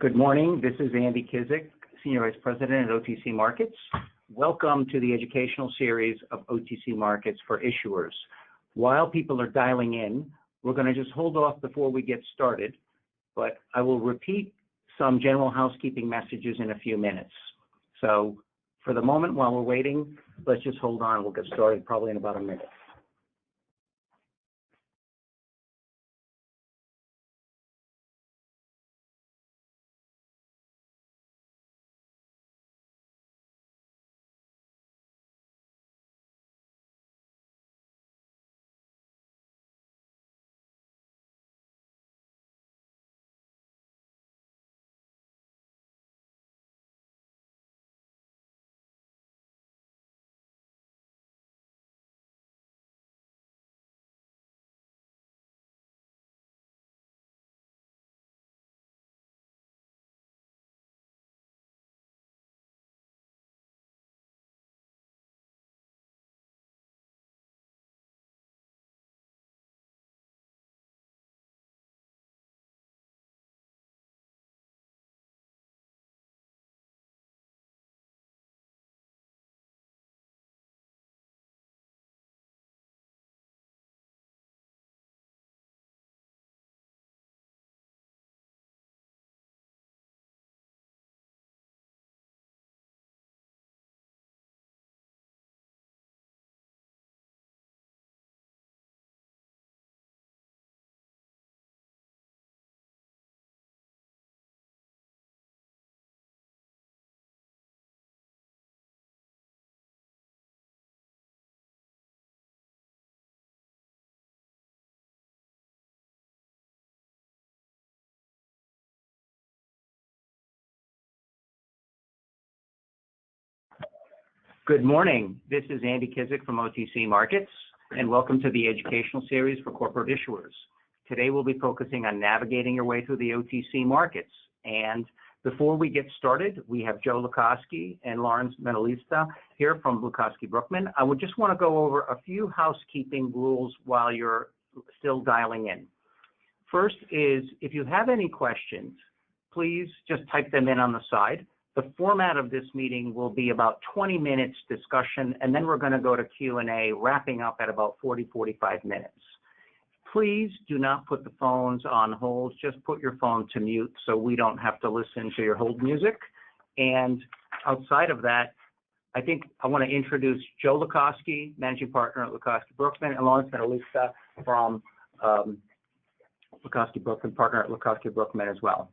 Good morning. This is Andy Kizik, Senior Vice President at OTC Markets. Welcome to the educational series of OTC Markets for issuers. While people are dialing in, we're going to just hold off before we get started, but I will repeat some general housekeeping messages in a few minutes. So for the moment, while we're waiting, let's just hold on. We'll get started probably in about a minute. Good morning. This is Andy Kizik from OTC Markets, and welcome to the educational series for corporate issuers. Today we'll be focusing on navigating your way through the OTC markets. And before we get started, we have Joe Lukowski and Lawrence Menalista here from Lukowski Brookman. I would just want to go over a few housekeeping rules while you're still dialing in. First is, if you have any questions, please just type them in on the side. The format of this meeting will be about 20 minutes discussion, and then we're going to go to Q&A, wrapping up at about 45 minutes. Please do not put the phones on hold. Just put your phone to mute so we don't have to listen to your hold music. And outside of that, I think I want to introduce Joe Lukowski, Managing Partner at Lukowski Brookman, and Lawrence Menalista from Lukowski Brookman, Partner at Lukowski Brookman as well.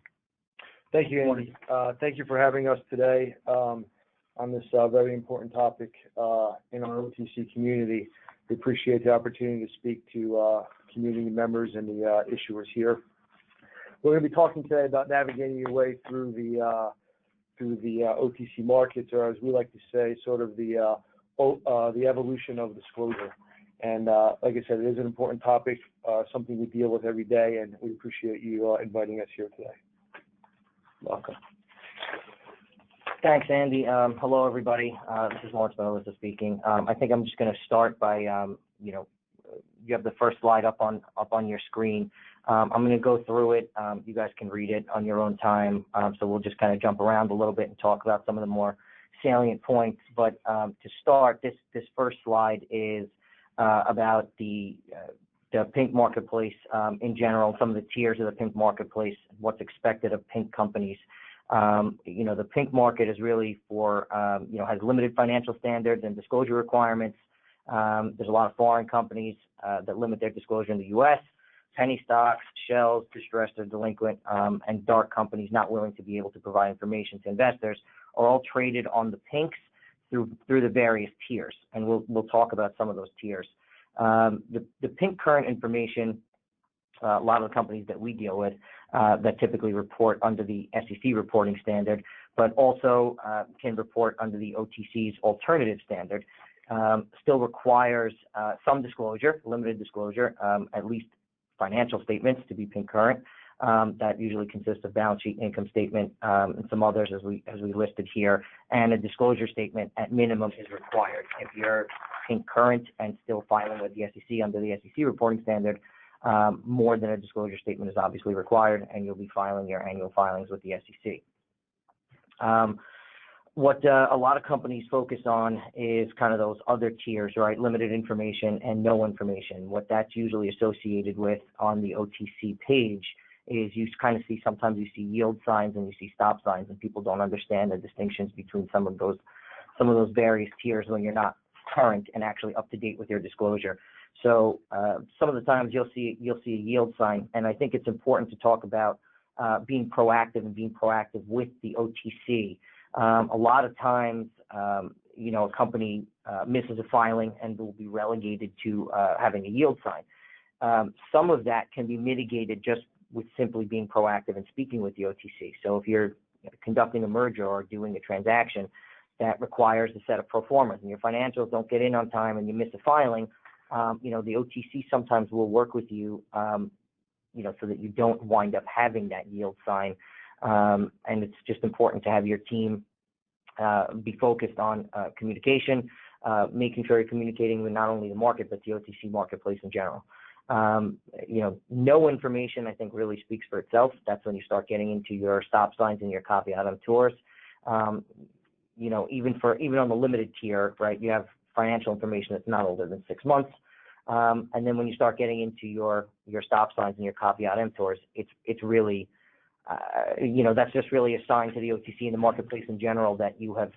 Thank you, Andy. Thank you for having us today on this very important topic in our OTC community. We appreciate the opportunity to speak to community members and the issuers here. We're going to be talking today about navigating your way through the OTC markets, or as we like to say, sort of the evolution of disclosure. And like I said, it is an important topic, something we deal with every day, and we appreciate you inviting us here today. Welcome. Thanks, Andy. Hello, everybody. This is Lawrence Menalista speaking. I think I'm just going to start by, you have the first slide up on your screen. I'm going to go through it. You guys can read it on your own time. So we'll just kind of jump around a little bit and talk about some of the more salient points. But to start, this first slide is about the pink marketplace in general, some of the tiers of the pink marketplace, what's expected of pink companies. The pink market is really for, has limited financial standards and disclosure requirements. There's a lot of foreign companies that limit their disclosure in the U.S., penny stocks, shells, distressed or delinquent, and dark companies not willing to be able to provide information to investors are all traded on the pinks through the various tiers. And we'll talk about some of those tiers. The pink current information, a lot of the companies that we deal with that typically report under the SEC reporting standard, but also can report under the OTC's alternative standard, still requires some disclosure, limited disclosure, at least financial statements to be pink current. That usually consists of balance sheet, income statement, and some others as we listed here. And a disclosure statement at minimum is required. If you're pink current and still filing with the SEC under the SEC reporting standard, more than a disclosure statement is obviously required, and you'll be filing your annual filings with the SEC. What a lot of companies focus on is kind of those other tiers, right? Limited information and no information. What that's usually associated with on the OTC page is you kind of see, sometimes you see yield signs and you see stop signs, and people don't understand the distinctions between some of those various tiers when you're not current and actually up to date with your disclosure. So some of the times you'll see a yield sign, and I think it's important to talk about being proactive with the OTC. A lot of times, a company misses a filing and will be relegated to having a yield sign. Some of that can be mitigated just with simply being proactive and speaking with the OTC. So if you're conducting a merger or doing a transaction that requires a set of pro formas and your financials don't get in on time and you miss a filing, the OTC sometimes will work with you, so that you don't wind up having that yield sign. And it's just important to have your team be focused on communication, making sure you're communicating with not only the market, but the OTC marketplace in general. No information, I think, really speaks for itself. That's when you start getting into your stop signs and your caveat emptors. Even on the limited tier, right, you have financial information that's not older than 6 months. And then when you start getting into your stop signs and your caveat emptors, it's really, that's just really a sign to the OTC and the marketplace in general that you have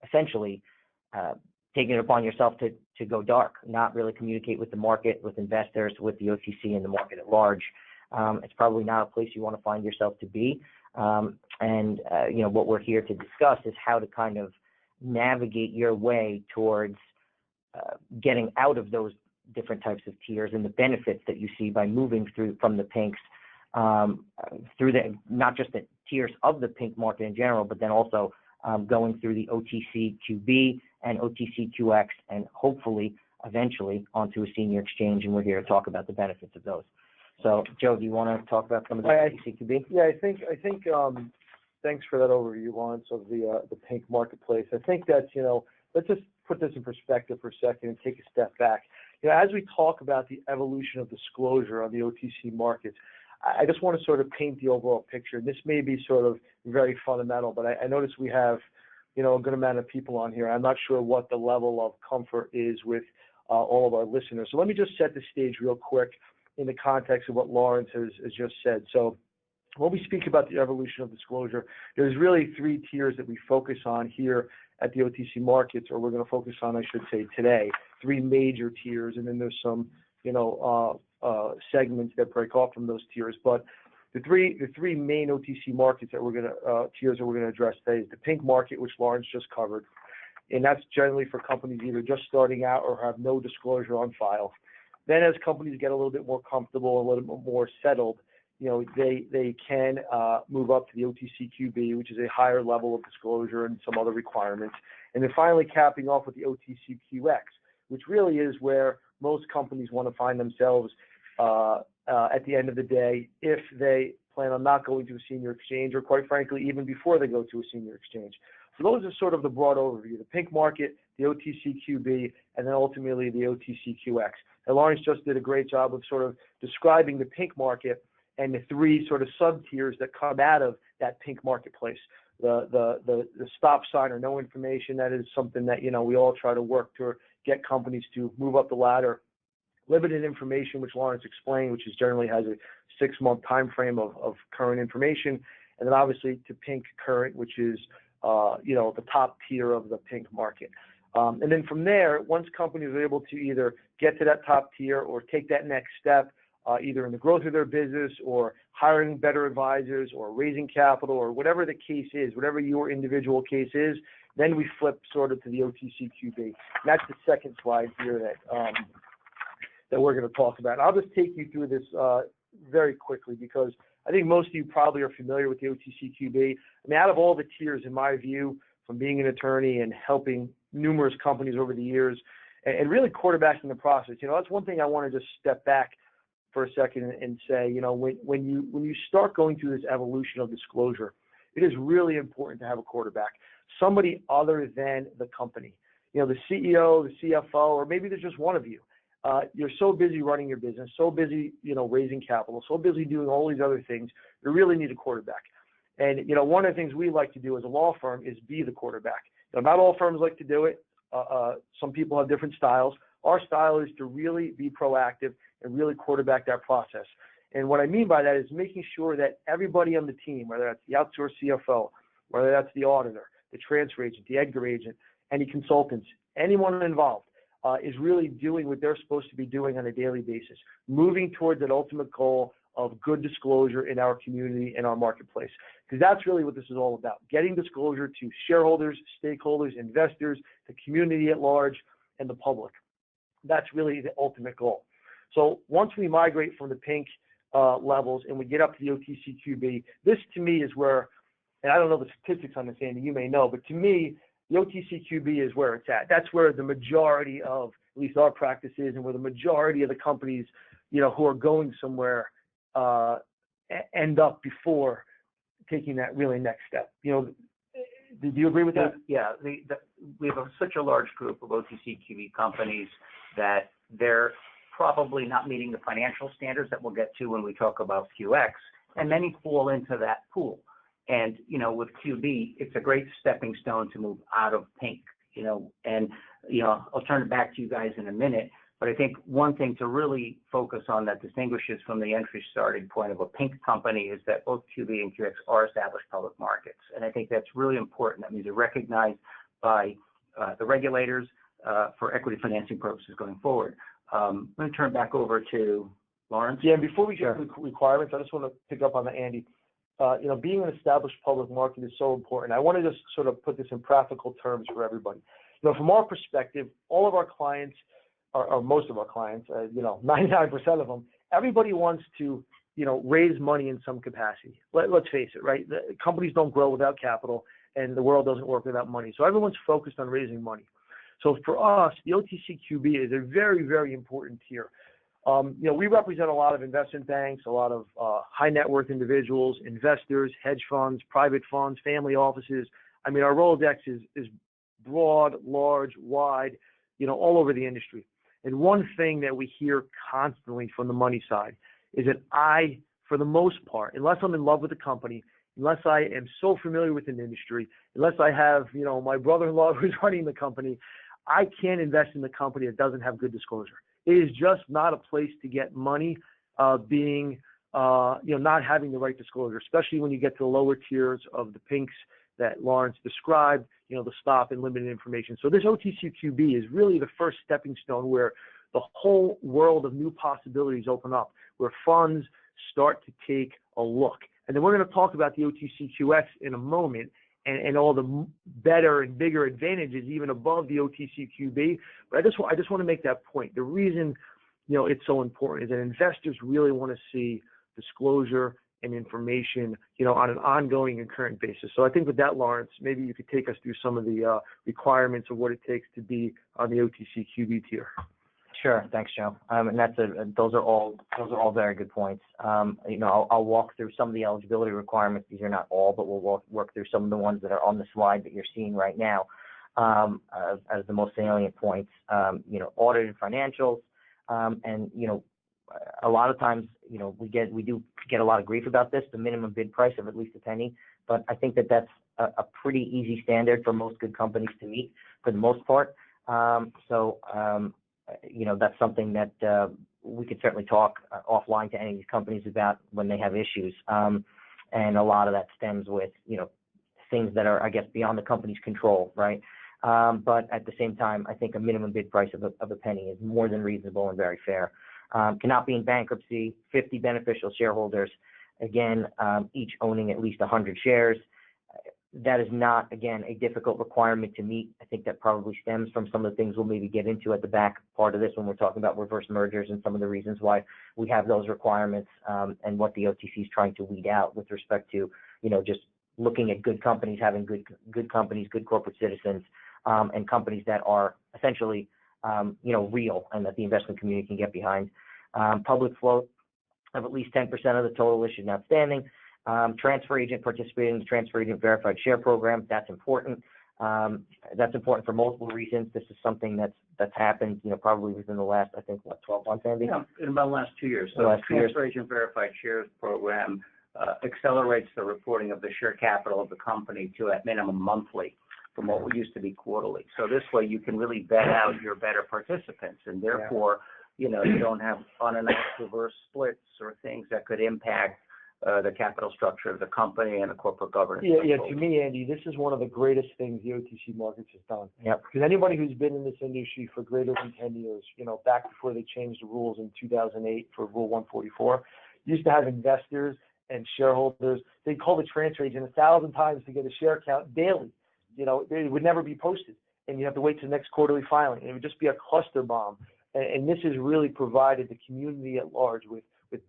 essentially taken it upon yourself to go dark, not really communicate with the market, with investors, with the OTC and the market at large. It's probably not a place you want to find yourself to be. What we're here to discuss is how to kind of navigate your way towards getting out of those different types of tiers and the benefits that you see by moving from the pinks through not just the tiers of the pink market in general, but then also going through the OTCQB and OTCQX, and hopefully eventually onto a senior exchange. And we're here to talk about the benefits of those. So, Joe, do you want to talk about some of the OTCQB? Yeah, I think. Thanks for that overview, Lawrence, of the pink marketplace. I think that's let's just put this in perspective for a second and take a step back. As we talk about the evolution of disclosure on the OTC markets, I just want to sort of paint the overall picture. This may be sort of very fundamental, but I notice we have, a good amount of people on here. I'm not sure what the level of comfort is with all of our listeners. So let me just set the stage real quick in the context of what Lawrence has just said. So when we speak about the evolution of disclosure, there's really 3 tiers that we focus on here at the OTC markets, or we're going to focus on, I should say, today. 3 major tiers, and then there's some, segments that break off from those tiers. But the three main OTC markets that we're going to tiers that we're going to address today is the pink market, which Lawrence just covered, and that's generally for companies either just starting out or have no disclosure on file. Then, as companies get a little bit more comfortable, a little bit more settled, they can move up to the OTCQB, which is a higher level of disclosure and some other requirements. And then finally capping off with the OTCQX, which really is where most companies want to find themselves at the end of the day if they plan on not going to a senior exchange, or quite frankly, even before they go to a senior exchange. So those are sort of the broad overview: the pink market, the OTCQB, and then ultimately the OTCQX. And Lawrence just did a great job of sort of describing the pink market and the 3 sort of sub-tiers that come out of that pink marketplace. The stop sign or no information, that is something that, we all try to work to get companies to move up the ladder. Limited information, which Lawrence explained, which is generally has a 6-month time frame of current information. And then obviously to pink current, which is, the top tier of the pink market. And then from there, once companies are able to either get to that top tier or take that next step, either in the growth of their business or hiring better advisors or raising capital or whatever the case is, whatever your individual case is, then we flip sort of to the OTCQB. And that's the second slide here that we're going to talk about. And I'll just take you through this very quickly because I think most of you probably are familiar with the OTCQB. I mean, out of all the tiers, in my view, from being an attorney and helping numerous companies over the years and really quarterbacking the process, that's one thing I want to just step back for a second and say, when you start going through this evolution of disclosure, it is really important to have a quarterback, somebody other than the company. The CEO, the CFO, or maybe there's just one of you. you're so busy running your business, so busy, raising capital, so busy doing all these other things, you really need a quarterback. And, one of the things we like to do as a law firm is be the quarterback. Not all firms like to do it. Some people have different styles. Our style is to really be proactive and really quarterback that process. And what I mean by that is making sure that everybody on the team, whether that's the outsourced CFO, whether that's the auditor, the transfer agent, the Edgar agent, any consultants, anyone involved, is really doing what they're supposed to be doing on a daily basis, moving towards that ultimate goal of good disclosure in our community and our marketplace. Because that's really what this is all about, getting disclosure to shareholders, stakeholders, investors, the community at large, and the public. That's really the ultimate goal. So once we migrate from the pink levels and we get up to the OTCQB, this to me is where, and I don't know the statistics on this, Andy, you may know, but to me, the OTCQB is where it's at. That's where the majority of, at least our practice is, and where the majority of the companies, who are going somewhere end up before taking that really next step. Do you agree with that? Yeah, we have such a large group of OTCQB companies that they're probably not meeting the financial standards that we'll get to when we talk about QX, and many fall into that pool. And, with QB, it's a great stepping stone to move out of pink, and, I'll turn it back to you guys in a minute. But I think one thing to really focus on that distinguishes from the entry starting point of a pink company is that both QB and QX are established public markets. And I think that's really important. That means they're recognized by the regulators for equity financing purposes going forward. I'm going to turn it back over to Lawrence. Yeah, and before we get to the requirements, I just want to pick up on that, Andy. Being an established public market is so important. I want to just sort of put this in practical terms for everybody. From our perspective, all of our clients, or most of our clients, 99% of them, everybody wants to, raise money in some capacity. Let's face it, right? The companies don't grow without capital, and the world doesn't work without money. So everyone's focused on raising money. So for us, the OTCQB is a very, very important tier. We represent a lot of investment banks, a lot of high net worth individuals, investors, hedge funds, private funds, family offices. I mean, our Rolodex is broad, large, wide, all over the industry. And one thing that we hear constantly from the money side is that I, for the most part, unless I'm in love with the company, unless I am so familiar with an industry, unless I have, my brother-in-law who's running the company, I can't invest in the company that doesn't have good disclosure. It is just not a place to get money not having the right disclosure, especially when you get to the lower tiers of the pinks that Lawrence described, the stop and limited information. So this OTCQB is really the first stepping stone where the whole world of new possibilities open up, where funds start to take a look. And then we're going to talk about the OTCQX in a moment and all the better and bigger advantages even above the OTCQB. But I just want to make that point. The reason, it's so important is that investors really want to see disclosure and information, on an ongoing and current basis. So I think with that, Lawrence, maybe you could take us through some of the requirements of what it takes to be on the OTCQB tier. Sure. Thanks, Joe. And those are all very good points. I'll walk through some of the eligibility requirements. These are not all, but we'll work through some of the ones that are on the slide that you're seeing right now as the most salient points. Audited financials, and a lot of times, we do get a lot of grief about this, the minimum bid price of at least a penny. But I think that's a pretty easy standard for most good companies to meet for the most part. That's something that we could certainly talk offline to any of these companies about when they have issues. And a lot of that stems with, things that are, I guess, beyond the company's control, right? But at the same time, I think a minimum bid price of a penny is more than reasonable and very fair. Cannot be in bankruptcy, 50 beneficial shareholders, again, each owning at least 100 shares. That is not, again, a difficult requirement to meet. I think that probably stems from some of the things we'll maybe get into at the back part of this when we're talking about reverse mergers and some of the reasons why we have those requirements, and what the OTC is trying to weed out with respect to, just looking at good companies, having good companies, good corporate citizens, and companies that are essentially, real and that the investment community can get behind. Public float of at least 10% of the total issued and outstanding. Transfer agent participating in the transfer agent verified share program. That's important. That's important for multiple reasons. This is something that's that's happened, probably within the last, I think, 12 months, Andy? Yeah, in about the last 2 years. The So last 2 years. Transfer Agent Verified Shares Program accelerates the reporting of the share capital of the company to at minimum monthly from what we used to be quarterly. So this way you can really vet out your better participants, and therefore, you don't have unannounced reverse splits or things that could impact the capital structure of the company and the corporate governance. Yeah, to me, Andy, this is one of the greatest things the OTC Markets has done. Yep. Because anybody who's been in this industry for greater than 10 years, back before they changed the rules in 2008 for Rule 144, used to have investors and shareholders. They'd call the transfer agent 1,000 times to get a share count daily. It would never be posted, and you have to wait to the next quarterly filing. And it would just be a cluster bomb. And this has really provided the community at large with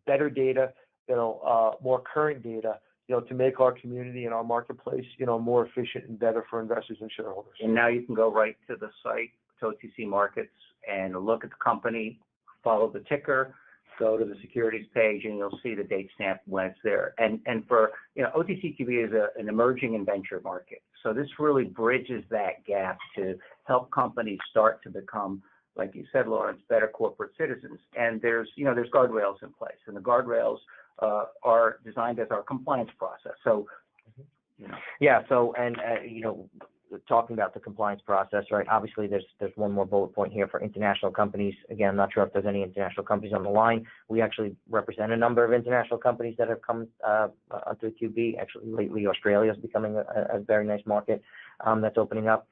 better data, more current data, to make our community and our marketplace, more efficient and better for investors and shareholders. And now you can go right to the site, to OTC Markets, and look at the company, follow the ticker, go to the securities page, and you'll see the date stamp when it's there. And for, OTCQB is an emerging and venture market. So this really bridges that gap to help companies start to become, like you said, Lawrence, better corporate citizens. And there's guardrails in place, and the guardrails are designed as our compliance process. So, Yeah. So, and talking about the compliance process, right? Obviously, there's one more bullet point here for international companies. Again, I'm not sure if there's any international companies on the line. We actually represent a number of international companies that have come onto the QB. Actually, lately, Australia is becoming a very nice market that's opening up.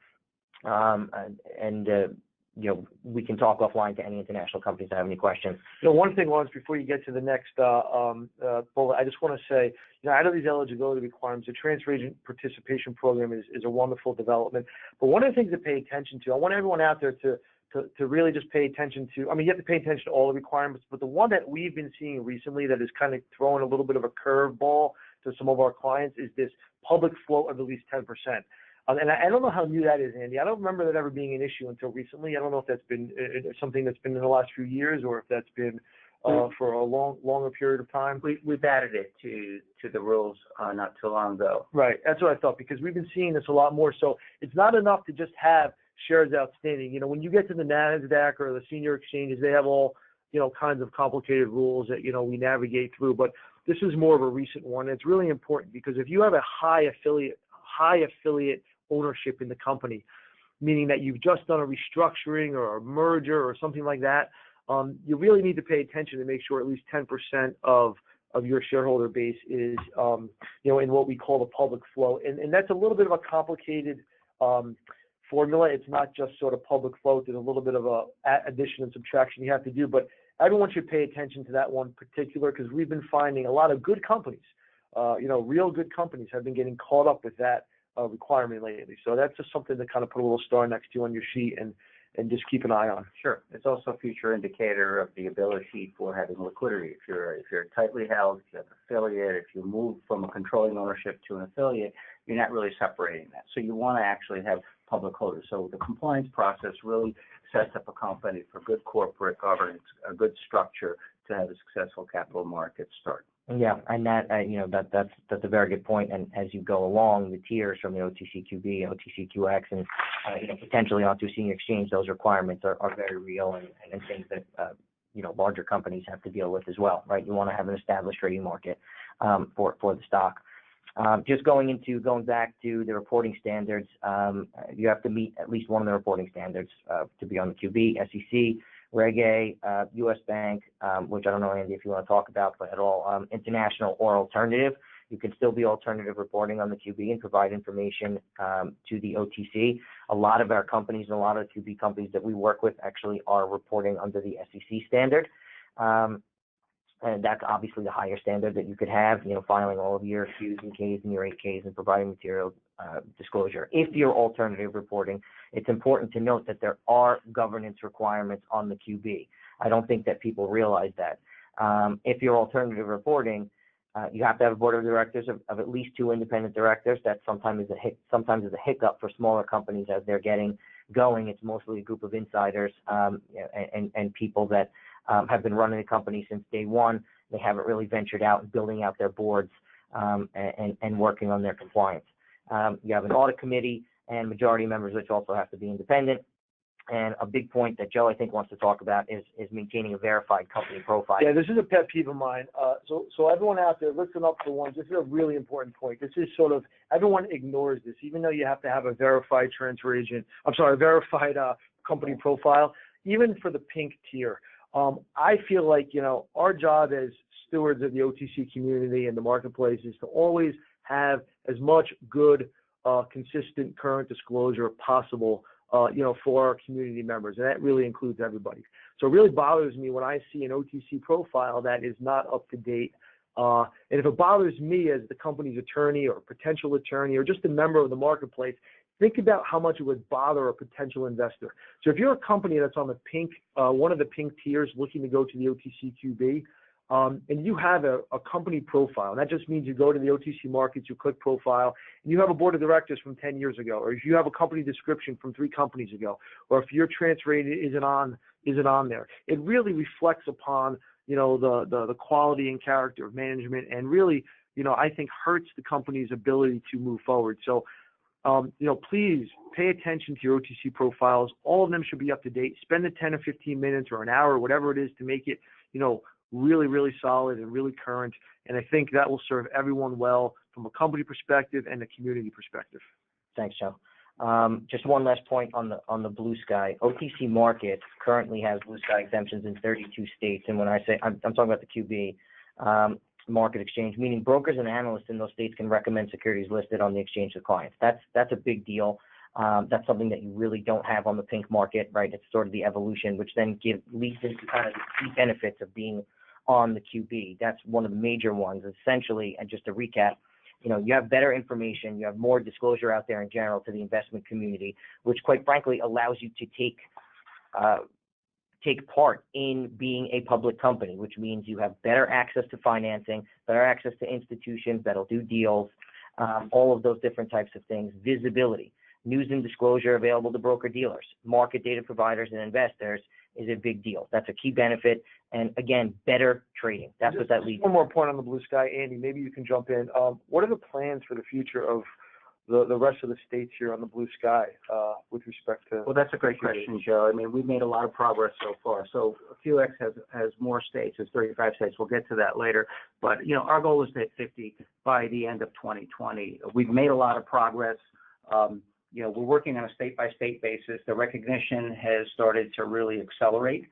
We can talk offline to any international companies that have any questions. One thing, Lawrence, before you get to the next bullet, I just want to say, out of these eligibility requirements, the Transfer Agent Participation Program is a wonderful development. But one of the things to pay attention to, I want everyone out there to really just pay attention to, you have to pay attention to all the requirements, but the one that we've been seeing recently that is kind of throwing a little bit of a curveball to some of our clients is this public float of at least 10%. And I don't know how new that is, Andy. I don't remember that ever being an issue until recently. I don't know if that's been something that's been in the last few years or if that's been for a longer period of time. We've added it to the rules not too long ago. Right. That's what I thought, because we've been seeing this a lot more. So it's not enough to just have shares outstanding. When you get to the NASDAQ or the senior exchanges, they have all, kinds of complicated rules that, we navigate through. But this is more of a recent one. It's really important because if you have a high affiliate ownership in the company, meaning that you've just done a restructuring or a merger or something like that, you really need to pay attention to make sure at least 10% of your shareholder base is, in what we call the public float. And that's a little bit of a complicated formula. It's not just sort of public float. There's a little bit of a addition and subtraction you have to do, but everyone should pay attention to that one particular, because we've been finding a lot of good companies, real good companies have been getting caught up with that requirement lately. So that's just something to kind of put a little star next to on your sheet and just keep an eye on. Sure. It's also a future indicator of the ability for having liquidity. If you're tightly held, if you have an affiliate, if you move from a controlling ownership to an affiliate, you're not really separating that. So you want to actually have public holders. So the compliance process really sets up a company for good corporate governance, a good structure to have a successful capital market start. Yeah, and that's a very good point. And as you go along, the tiers from the OTCQB, OTCQX, and potentially onto senior exchange, those requirements are very real and things that larger companies have to deal with as well, right? You want to have an established trading market for the stock. Just going back to the reporting standards, you have to meet at least one of the reporting standards to be on the QB, SEC, Reg A, U.S. Bank, which I don't know, Andy, if you want to talk about, but at all, international or alternative. You can still be alternative reporting on the QB and provide information to the OTC. A lot of our companies and a lot of the QB companies that we work with actually are reporting under the SEC standard. And that's obviously the higher standard that you could have, filing all of your Qs and Ks and your 8Ks and providing material disclosure. If you're alternative reporting, it's important to note that there are governance requirements on the QB. I don't think that people realize that. If you're alternative reporting, you have to have a board of directors of at least 2 independent directors. That sometimes is a hiccup for smaller companies as they're getting going. It's mostly a group of insiders and people that have been running the company since day one. They haven't really ventured out and building out their boards and working on their compliance. You have an audit committee and majority members, which also have to be independent. And a big point that Joe, I think, wants to talk about is maintaining a verified company profile. Yeah, this is a pet peeve of mine. So everyone out there, listen up for one. This is a really important point. This is sort of, everyone ignores this, even though you have to have a verified transfer agent, a verified company profile, even for the pink tier. I feel like, our job as stewards of the OTC community and the marketplace is to always have as much good, consistent, current disclosure possible, for our community members, and that really includes everybody. So it really bothers me when I see an OTC profile that is not up to date. And if it bothers me as the company's attorney or potential attorney or just a member of the marketplace, think about how much it would bother a potential investor. So if you're a company that's on the pink, one of the pink tiers looking to go to the OTCQB, and you have a company profile, and that just means you go to the OTC Markets, you click profile, and you have a board of directors from 10 years ago, or if you have a company description from 3 companies ago, or if your transfer rate isn't on there, it really reflects upon, the quality and character of management, and really, I think hurts the company's ability to move forward. So, please pay attention to your OTC profiles. All of them should be up to date. Spend the 10 or 15 minutes or an hour, or whatever it is, to make it, really, really solid and really current. And I think that will serve everyone well from a company perspective and a community perspective. Thanks, Joe. Just one last point on the Blue Sky. OTC Markets currently has Blue Sky exemptions in 32 states. And when I say, I'm talking about the QB market exchange, meaning brokers and analysts in those states can recommend securities listed on the exchange to clients. That's a big deal. That's something that you really don't have on the pink market, right? It's sort of the evolution, which then leads into kind of the key benefits of being on the QB. That's one of the major ones, essentially. And just to recap, you have better information, you have more disclosure out there in general to the investment community, which quite frankly allows you to take part in being a public company, which means you have better access to financing, better access to institutions that'll do deals, all of those different types of things. Visibility, news and disclosure available to broker dealers, market data providers, and investors is a big deal. That's a key benefit. And again, better trading. That's what that leads. One more point on the Blue Sky, Andy, maybe you can jump in. What are the plans for the future of the rest of the states here on the Blue Sky with respect to? Well, that's a great question, Joe. I mean, we've made a lot of progress so far. So QX has more states. It's 35 states. We'll get to that later. But, our goal is to hit 50 by the end of 2020. We've made a lot of progress. We're working on a state-by-state basis. The recognition has started to really accelerate.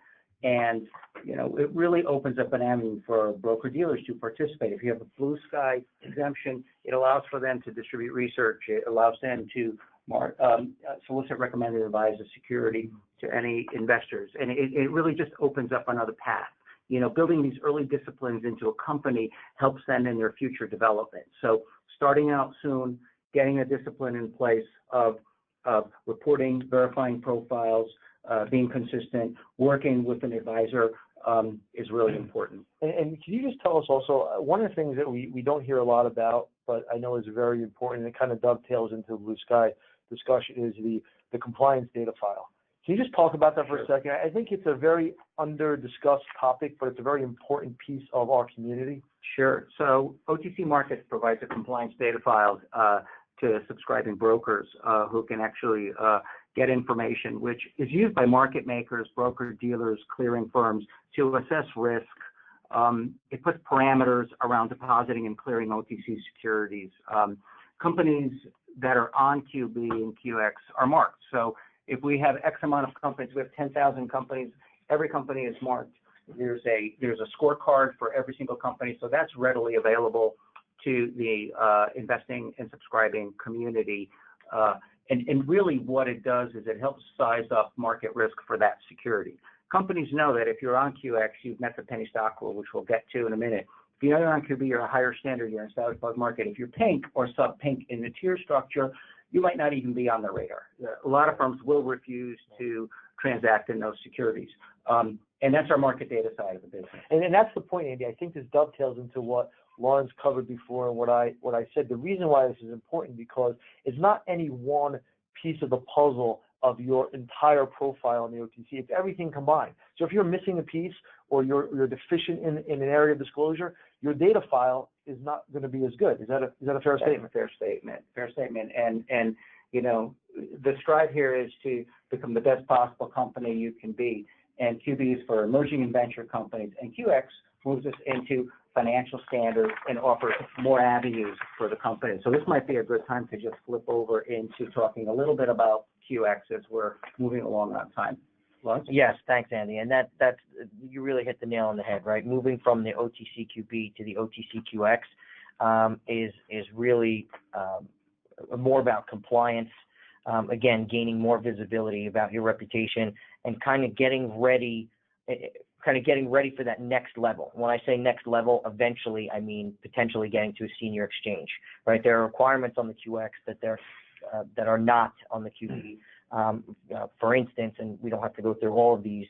And, it really opens up an avenue for broker-dealers to participate. If you have a Blue Sky exemption, it allows for them to distribute research. It allows them to solicit, recommend, and advise a security to any investors. And it really just opens up another path. Building these early disciplines into a company helps them in their future development. So starting out soon, getting a discipline in place of reporting, verifying profiles, being consistent, working with an advisor is really important. And can you just tell us also, one of the things that we don't hear a lot about, but I know is very important, and it kind of dovetails into the Blue Sky discussion, is the compliance data file. Can you just talk about that for a second? I think it's a very under-discussed topic, but it's a very important piece of our community. Sure. So OTC Markets provides a compliance data file to subscribing brokers who can actually get information, which is used by market makers, broker dealers, clearing firms to assess risk. It puts parameters around depositing and clearing OTC securities. Companies that are on QB and QX are marked. So if we have X amount of companies, we have 10,000 companies, every company is marked. There's a scorecard for every single company, so that's readily available to the investing and subscribing community. And really what it does is it helps size up market risk for that security. Companies know that if you're on QX, you've met the penny stock rule, which we'll get to in a minute. If you're on QB, you're a higher standard, you're in stock above market. If you're pink or sub-pink in the tier structure, you might not even be on the radar. A lot of firms will refuse to transact in those securities. And that's our market data side of the business. And that's the point, Andy. I think this dovetails into what Lawrence covered before and what I said. The reason why this is important because it's not any one piece of the puzzle of your entire profile in the OTC. It's everything combined. So if you're missing a piece or you're deficient in an area of disclosure, your data file is not going to be as good. Is that a fair statement? Fair statement. And you know, the strive here is to become the best possible company you can be. And QB is for emerging and venture companies, and QX moves us into financial standards and offers more avenues for the company. So this might be a good time to just flip over into talking a little bit about QX as we're moving along on time. Lawrence? Yes, thanks, Andy. And that's you really hit the nail on the head, right? Moving from the OTCQB to the OTCQX is really more about compliance. Again, gaining more visibility about your reputation and kind of getting ready for that next level. When I say next level, eventually I mean potentially getting to a senior exchange, right? There are requirements on the QX that are not on the QB. For instance, and we don't have to go through all of these,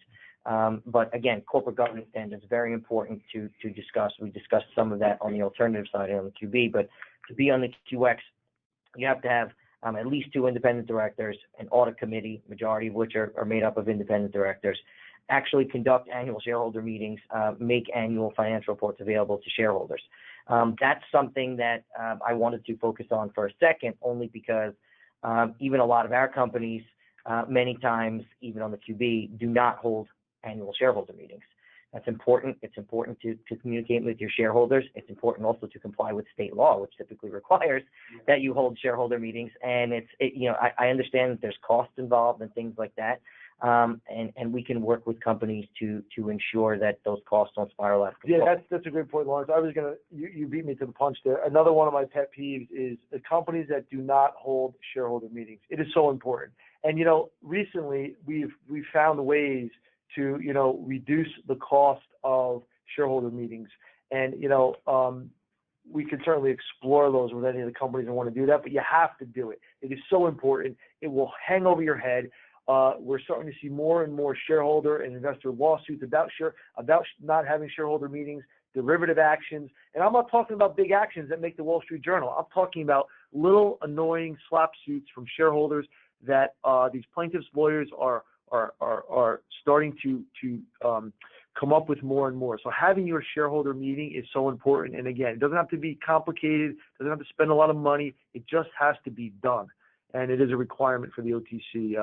but again, corporate governance standards is very important to discuss. We discussed some of that on the alternative side on the QB, but to be on the QX, you have to have at least 2 independent directors, an audit committee, majority of which are made up of independent directors, actually conduct annual shareholder meetings, make annual financial reports available to shareholders. That's something that I wanted to focus on for a second, only because even a lot of our companies, many times, even on the QB, do not hold annual shareholder meetings. That's important. It's important to communicate with your shareholders. It's important also to comply with state law, which typically requires that you hold shareholder meetings. And I understand that there's costs involved and things like that. And we can work with companies to ensure that those costs don't spiral out of control. Yeah, that's a great point, Lawrence. You beat me to the punch there. Another one of my pet peeves is the companies that do not hold shareholder meetings. It is so important. And, recently we've found ways to, reduce the cost of shareholder meetings. And, we can certainly explore those with any of the companies that want to do that, but you have to do it. It is so important. It will hang over your head. We're starting to see more and more shareholder and investor lawsuits about not having shareholder meetings, derivative actions. And I'm not talking about big actions that make the Wall Street Journal. I'm talking about little annoying slap suits from shareholders that these plaintiffs' lawyers are starting to come up with more and more. So having your shareholder meeting is so important. And again, it doesn't have to be complicated, doesn't have to spend a lot of money. It just has to be done. And it is a requirement for the OTC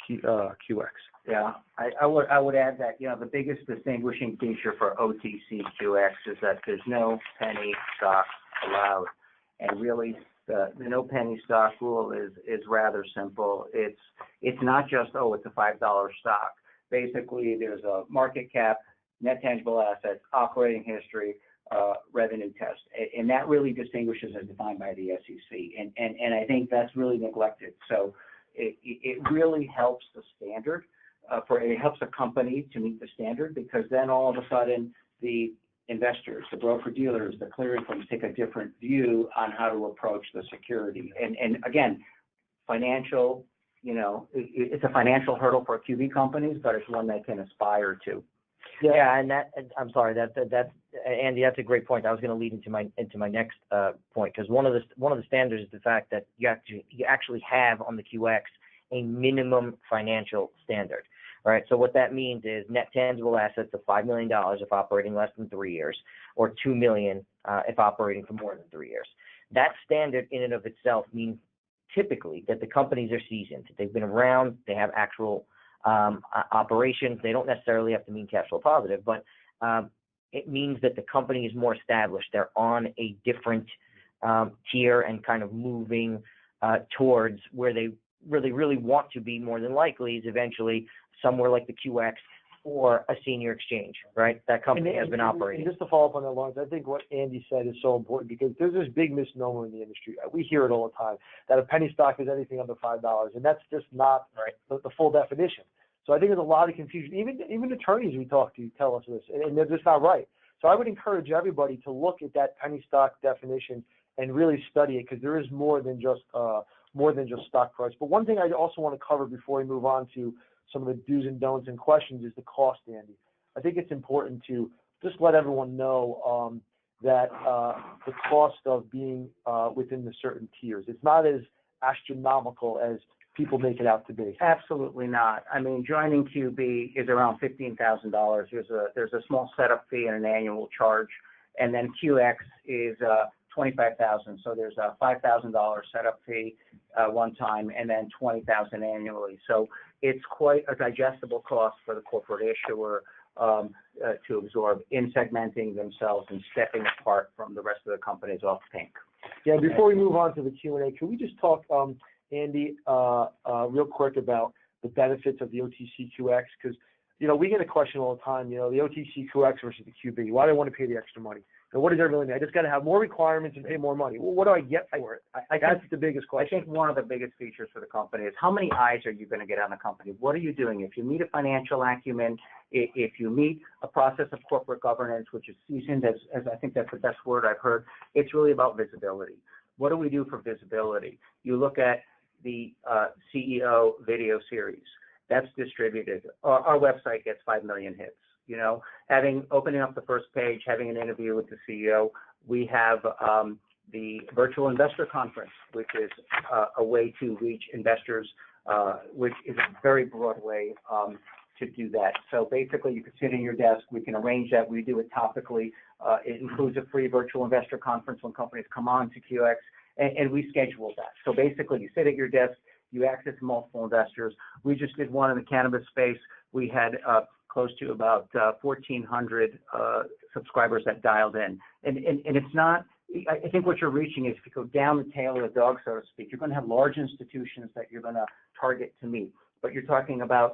QX. Yeah, I would add that, the biggest distinguishing feature for OTCQX is that there's no penny stock allowed. And really, the no penny stock rule is rather simple. It's not just, it's a $5 stock. Basically, there's a market cap, net tangible assets, operating history, revenue test. And that really distinguishes as defined by the SEC. And I think that's really neglected. So it really helps the standard. It helps a company to meet the standard, because then all of a sudden the investors, the broker-dealers, the clearing firms take a different view on how to approach the security. And again, financial, it's a financial hurdle for QB companies, but it's one they can aspire to. Yeah, and I'm sorry, that's Andy, that's a great point. I was going to lead into my next point, because one of the standards is the fact that you actually have on the QX a minimum financial standard. Right. So what that means is net tangible assets of $5 million if operating less than 3 years, or $2 million if operating for more than 3 years. That standard in and of itself means typically that the companies are seasoned. They've been around. They have actual operations. They don't necessarily have to mean cash flow positive, but it means that the company is more established. They're on a different tier and kind of moving towards where they really want to be. More than likely is eventually somewhere like the QX or a senior exchange, right? That company has been operating. And just to follow up on that, Lawrence, I think what Andy said is so important, because there's this big misnomer in the industry. We hear it all the time, that a penny stock is anything under $5, and that's just not the full definition. So I think there's a lot of confusion. Even attorneys we talk to tell us this, and they're just not right. So I would encourage everybody to look at that penny stock definition and really study it, because there is more than just stock price. But one thing I also want to cover before we move on to some of the do's and don'ts and questions is the cost, Andy. I think it's important to just let everyone know that the cost of being within the certain tiers, it's not as astronomical as people make it out to be. Absolutely not. I mean, joining QB is around $15,000. There's a small setup fee and an annual charge, and then QX is $25,000. So there's a $5,000 setup fee one time, and then $20,000 annually. So it's quite a digestible cost for the corporate issuer to absorb in segmenting themselves and stepping apart from the rest of the companies off pink. Yeah, before we move on to the Q&A, can we just talk, Andy, real quick about the benefits of the OTCQX? Because, we get a question all the time, the OTCQX versus the QB. Why do I want to pay the extra money? And what does that really mean? I just got to have more requirements and pay more money. Well, what do I get for it? That's the biggest question. I think one of the biggest features for the company is how many eyes are you going to get on the company? What are you doing? If you meet a financial acumen, if you meet a process of corporate governance, which is seasoned, as I think that's the best word I've heard, it's really about visibility. What do we do for visibility? You look at the CEO video series. That's distributed. Our website gets 5 million hits. Opening up the first page, having an interview with the CEO. We have the virtual investor conference, which is a way to reach investors, which is a very broad way to do that. So basically, you can sit in your desk. We can arrange that. We do it topically. It includes a free virtual investor conference when companies come on to QX, and we schedule that. So basically, you sit at your desk. You access multiple investors. We just did one in the cannabis space. We had close to about 1,400 subscribers that dialed in. And it's not, I think what you're reaching is if you go down the tail of the dog, so to speak, you're going to have large institutions that you're going to target to meet. But you're talking about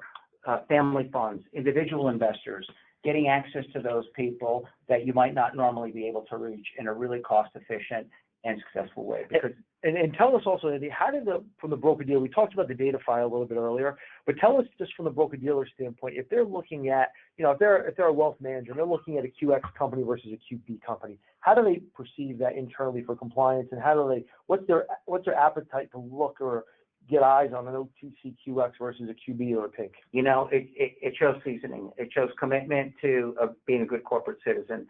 family funds, individual investors, getting access to those people that you might not normally be able to reach in a really cost-efficient and successful way. Because And tell us also, Andy, how did from the broker-dealer, we talked about the data file a little bit earlier, but tell us just from the broker-dealer standpoint, if they're looking at, if they're a wealth manager, and they're looking at a QX company versus a QB company, how do they perceive that internally for compliance, and what's their appetite to look or get eyes on an OTCQX versus a QB or a PINK? It shows seasoning. It shows commitment to being a good corporate citizen.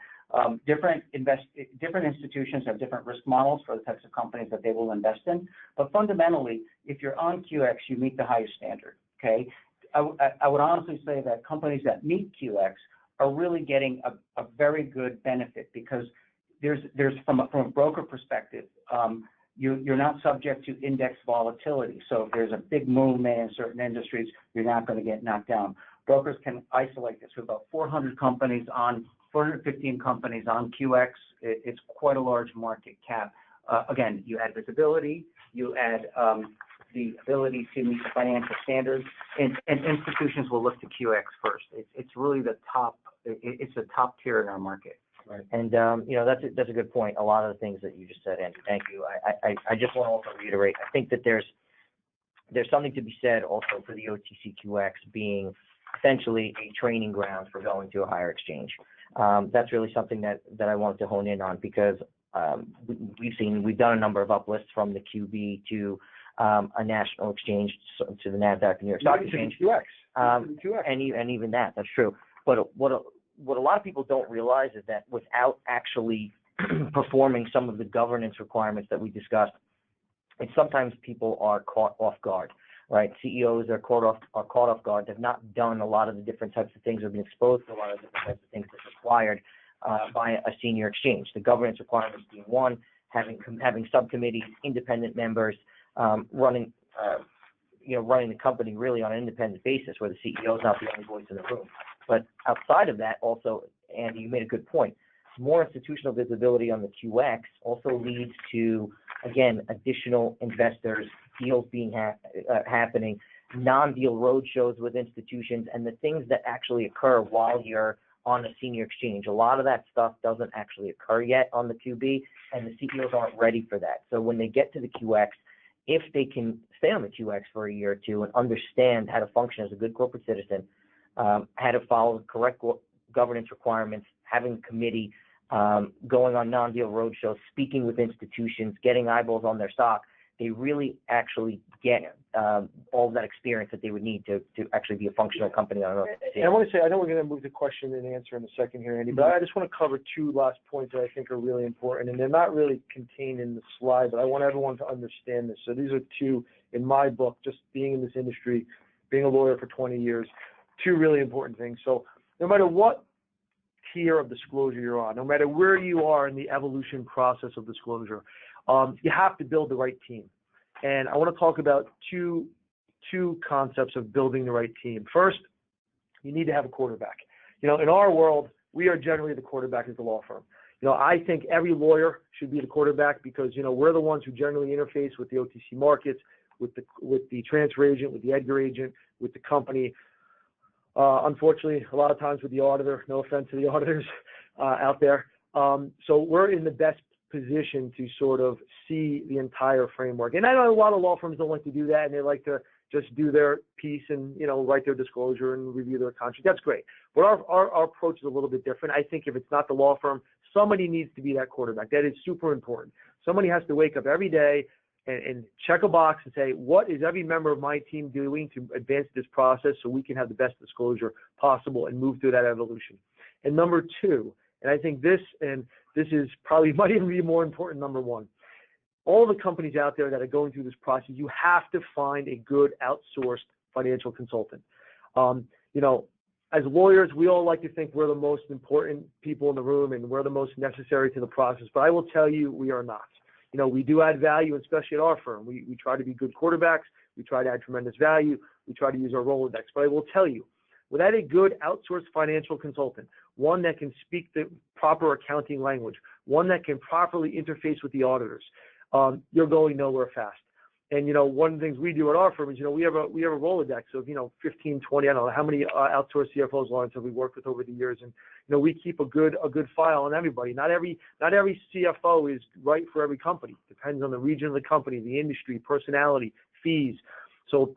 Different institutions have different risk models for the types of companies that they will invest in. But fundamentally, if you're on QX, you meet the highest standard. Okay, I would honestly say that companies that meet QX are really getting a very good benefit because there's from a broker perspective, you're not subject to index volatility. So if there's a big movement in certain industries, you're not going to get knocked down. Brokers can isolate this. With about 415 companies on QX. It's quite a large market cap. Again, you add visibility, you add the ability to meet the financial standards, and institutions will look to QX first. It's really the top. It's the top tier in our market. Right. And that's a good point. A lot of the things that you just said, Andrew. Thank you. I just want to also reiterate. I think that there's something to be said also for the OTCQX being essentially a training ground for going to a higher exchange. That's really something that I wanted to hone in on because we've done a number of uplifts from the QB to a national exchange to the NASDAQ, New York Stock Exchange, and even that's true. But what a lot of people don't realize is that without actually performing some of the governance requirements that we discussed, and sometimes people are caught off guard. Right, CEOs are caught off guard. They've not done a lot of the different types of things, or been exposed to a lot of different types of things that's required by a senior exchange. The governance requirements being one, having subcommittees, independent members, running the company really on an independent basis, where the CEO is not the only voice in the room. But outside of that, also, Andy, you made a good point. More institutional visibility on the QX also leads to, again, additional investors, deals being happening, non-deal roadshows with institutions, and the things that actually occur while you're on a senior exchange. A lot of that stuff doesn't actually occur yet on the QB, and the CEOs aren't ready for that. So when they get to the QX, if they can stay on the QX for a year or two and understand how to function as a good corporate citizen, how to follow the correct governance requirements, having a committee, going on non-deal roadshows, speaking with institutions, getting eyeballs on their stock, they really actually get all of that experience that they would need to actually be a functional company on OTC. And I want to say, I know we're going to move to question and answer in a second here, Andy, but I just want to cover two last points that I think are really important, and they're not really contained in the slide, but I want everyone to understand this. So these are two, in my book, just being in this industry, being a lawyer for 20 years, two really important things. So no matter what tier of disclosure you're on, no matter where you are in the evolution process of disclosure, you have to build the right team. And I want to talk about two concepts of building the right team. First, you need to have a quarterback. In our world, we are generally the quarterback as the law firm. I think every lawyer should be the quarterback because, we're the ones who generally interface with the OTC markets, with the transfer agent, with the Edgar agent, with the company. Unfortunately, a lot of times with the auditor, no offense to the auditors out there. So we're in the best position to sort of see the entire framework. And I know a lot of law firms don't like to do that, and they like to just do their piece and, write their disclosure and review their contract. That's great. But our approach is a little bit different. I think if it's not the law firm, somebody needs to be that quarterback. That is super important. Somebody has to wake up every day and check a box and say, what is every member of my team doing to advance this process so we can have the best disclosure possible and move through that evolution. And number two, and I think this is probably might even be more important, number one, all the companies out there that are going through this process, you have to find a good outsourced financial consultant. As lawyers, we all like to think we're the most important people in the room and we're the most necessary to the process, but I will tell you we are not. We do add value, especially at our firm. We try to be good quarterbacks. We try to add tremendous value. We try to use our Rolodex. But I will tell you, without a good outsourced financial consultant, one that can speak the proper accounting language, one that can properly interface with the auditors, you're going nowhere fast. And, one of the things we do at our firm is, we have a Rolodex of, 15, 20, I don't know how many outsourced CFOs, Lawrence, have we worked with over the years. And, we keep a good file on everybody. Not every CFO is right for every company. Depends on the region of the company, the industry, personality, fees. So,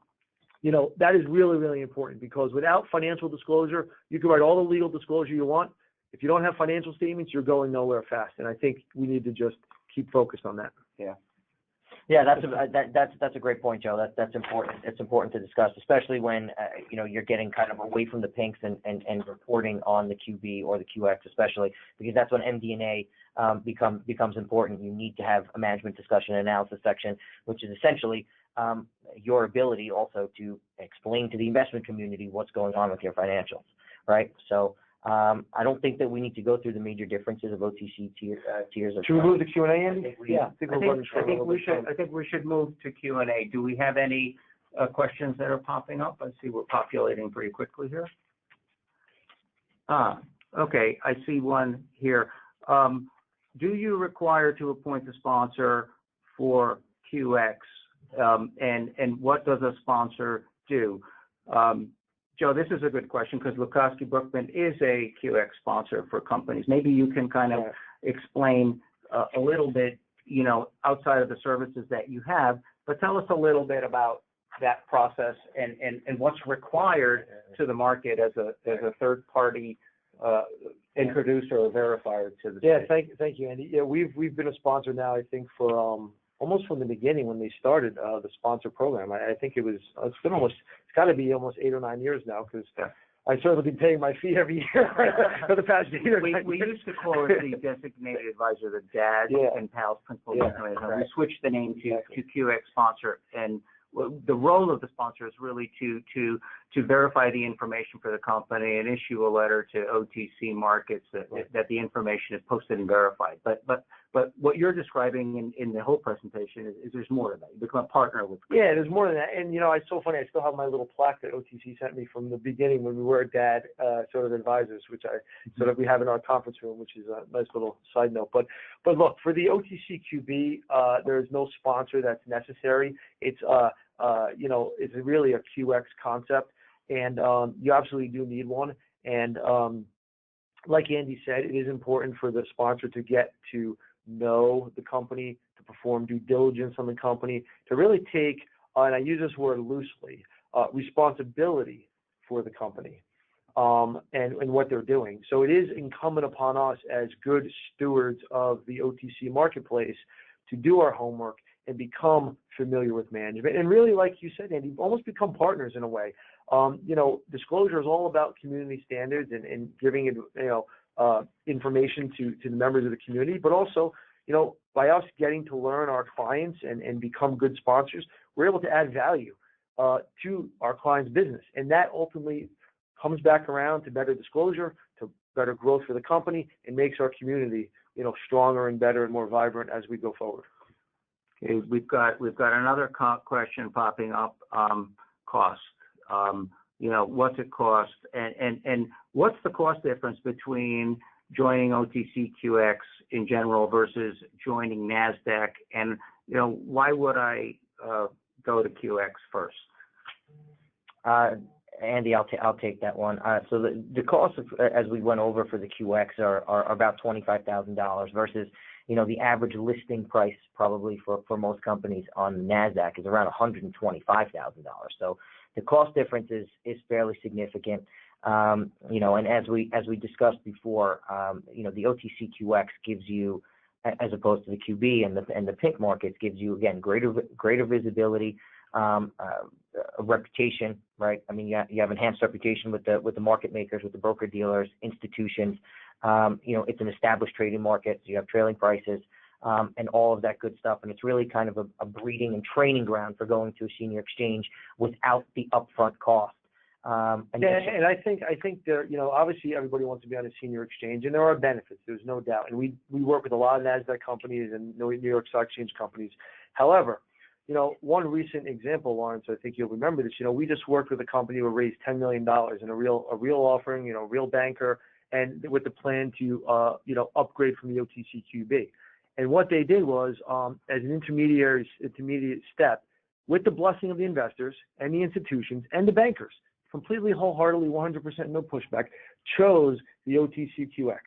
that is really, really important because without financial disclosure, you can write all the legal disclosure you want. If you don't have financial statements, you're going nowhere fast. And I think we need to just keep focused on that. Yeah. Yeah, that's a great point, Joe. That's important. It's important to discuss, especially when you're getting kind of away from the pinks and reporting on the QB or the QX, especially because that's when MD&A becomes important. You need to have a management discussion and analysis section, which is essentially your ability also to explain to the investment community what's going on with your financials, right? So I don't think that we need to go through the major differences of OTC tiers. Should we move to Q&A, Andy? I think we should move to Q&A. Do we have any questions that are popping up? I see we're populating pretty quickly here. Okay, I see one here. Do you require to appoint a sponsor for QX, and what does a sponsor do? Joe, this is a good question because Lukowski Brookman is a QX sponsor for companies. Maybe you can kind of explain a little bit, outside of the services that you have, but tell us a little bit about that process and what's required to the market as a third party introducer or verifier to the space. Thank you, Andy. Yeah, we've been a sponsor now, I think, for almost from the beginning when they started the sponsor program. I think it's got to be almost 8 or 9 years now because I certainly been paying my fee every year for the past 8 or 9 years. We used to call it the designated advisor, the DAD and PALS principal. We switched the name to QX sponsor, and the role of the sponsor is really to verify the information for the company and issue a letter to OTC Markets that the information is posted and verified. But what you're describing in the whole presentation is there's more to that. You become a partner with. Yeah, there's more than that. And it's so funny. I still have my little plaque that OTC sent me from the beginning when we were DAD sort of advisors, which we have in our conference room, which is a nice little side note. But look, for the OTCQB, there is no sponsor that's necessary. It's it's really a QX concept, and you absolutely do need one. And like Andy said, it is important for the sponsor to get to know the company, to perform due diligence on the company, to really take, and I use this word loosely, responsibility for the company and what they're doing. So it is incumbent upon us as good stewards of the OTC marketplace to do our homework and become familiar with management. And really, like you said, Andy, almost become partners in a way. Disclosure is all about community standards and giving information to the members of the community, but also, by us getting to learn our clients and become good sponsors, we're able to add value to our clients' business. And that ultimately comes back around to better disclosure, to better growth for the company, and makes our community, stronger and better and more vibrant as we go forward. Okay, we've got another question popping up. Cost. What's it cost, and what's the cost difference between joining OTCQX in general versus joining NASDAQ, and why would I go to QX first? Andy, I'll take that one. So the costs, as we went over for the QX, are about $25,000 versus the average listing price probably for most companies on NASDAQ is around $125,000. So the cost difference is fairly significant. And as we discussed before, the OTCQX gives you, as opposed to the QB and the pink markets, gives you again greater visibility, a reputation, right? I mean, you have enhanced reputation with the market makers, with the broker dealers, institutions. It's an established trading market, so you have trailing prices, and all of that good stuff. And it's really kind of a breeding and training ground for going to a senior exchange without the upfront cost. And I think there, obviously everybody wants to be on a senior exchange, and there are benefits. There's no doubt. And we work with a lot of NASDAQ companies and New York Stock Exchange companies. However, one recent example, Lawrence, I think you'll remember this. We just worked with a company who raised $10 million in a real offering, real banker, and with the plan to, upgrade from the OTCQB. And what they did was, as an intermediate step, with the blessing of the investors and the institutions and the bankers, completely wholeheartedly, 100% no pushback, chose the OTCQX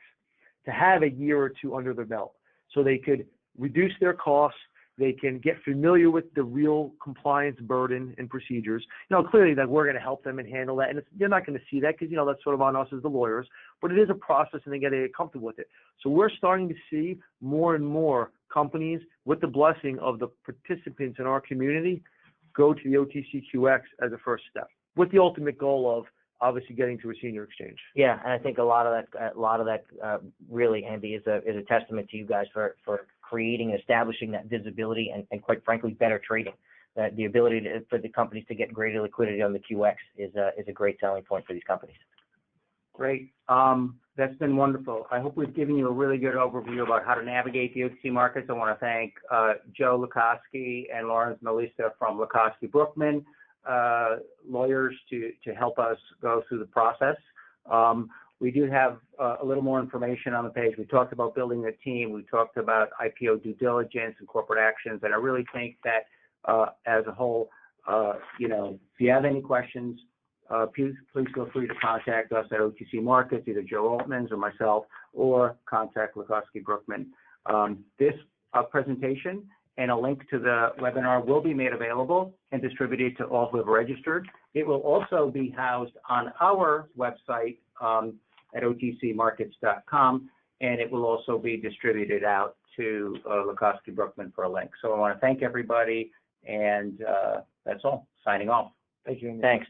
to have a year or two under their belt, so they could reduce their costs. They can get familiar with the real compliance burden and procedures. Clearly that we're going to help them and handle that. And they're not going to see that because, that's sort of on us as the lawyers. But it is a process, and they got to get comfortable with it. So we're starting to see more and more companies, with the blessing of the participants in our community, go to the OTCQX as a first step, with the ultimate goal of obviously getting to a senior exchange. Yeah, and I think a lot of that really, Andy, is a testament to you guys for creating and establishing that visibility and quite frankly better trading. That the ability for the companies to get greater liquidity on the QX is a great selling point for these companies. Great. That's been wonderful. I hope we've given you a really good overview about how to navigate the OTC markets. I want to thank Joe Lukoski and Lawrence Melissa from Lukoski Brookman, lawyers to help us go through the process. We do have a little more information on the page. We talked about building a team. We talked about IPO due diligence and corporate actions. And I really think that as a whole, if you have any questions, please feel free to contact us at OTC Markets, either Joe Altmans or myself, or contact Lukoski Brookman. This presentation and a link to the webinar will be made available and distributed to all who have registered. It will also be housed on our website at OTCMarkets.com, and it will also be distributed out to Lukoski Brookman for a link. So I want to thank everybody, and that's all. Signing off. Thank you, Andy. Thanks.